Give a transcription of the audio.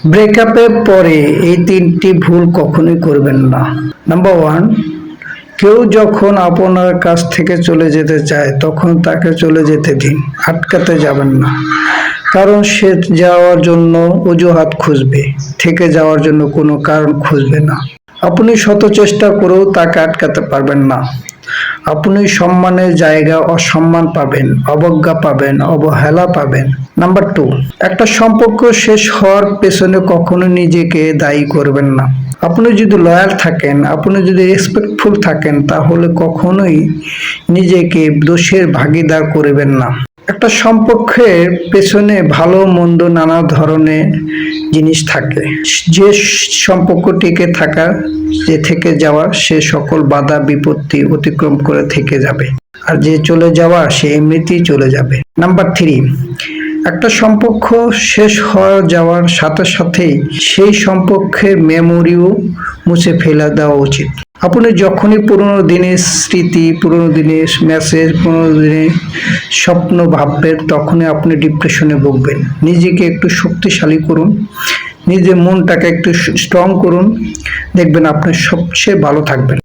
ব্রেকআপের পরে এই তিনটি ভুল কখনোই করবেন না। নাম্বার ওয়ান, কেউ যখন আপনার কাছ থেকে চলে যেতে চায় তখন তাকে চলে যেতে দিন, আটকাতে যাবেন না। কারণ সে যাওয়ার জন্য অজুহাত খুঁজবে, থেকে যাওয়ার জন্য কোনো কারণ খুঁজবে না। আপনি শত চেষ্টা করেও তাকে আটকাতে পারবেন না। আপনি সম্মানের জায়গা অসম্মান পাবেন, অবজ্ঞা পাবেন, অবহেলা পাবেন। নাম্বার টু, একটা সম্পর্ক শেষ হওয়ার পেছনে কখনো নিজেকে দায়ী করবেন না। আপনি যদি লয়াল থাকেন, আপনি যদি রেসপেক্টফুল থাকেন, তাহলে কখনোই নিজেকে দোষের ভাগীদার করবেন না। একটা সম্পর্কের পেছনে ভালো মন্দ নানা ধরনের জিনিস থাকে। যে সম্পর্ক টিকে থাকা, যে থেকে যাওয়া, সে সকল বাধা বিপত্তি অতিক্রম করে থেকে যাবে। আর যে চলে যাওয়া, সে এমনিতেই চলে যাবে। নাম্বার থ্রি, একটা সম্পর্ক শেষ হয়ে যাওয়ার সাথে সাথেই সেই সম্পর্কের মেমোরিও মুছে ফেলে দেওয়া উচিত। আপনি যখনই পুরোনো দিনের স্মৃতি, পুরোনো দিনের মেসেজ, পুরোনো দিনের স্বপ্ন ভাববেন, তখনই আপনি ডিপ্রেশনে ভুগবেন। নিজেকে একটু শক্তিশালী করুন, নিজের মনটাকে একটু স্ট্রং করুন, দেখবেন আপনি সবচেয়ে ভালো থাকবেন।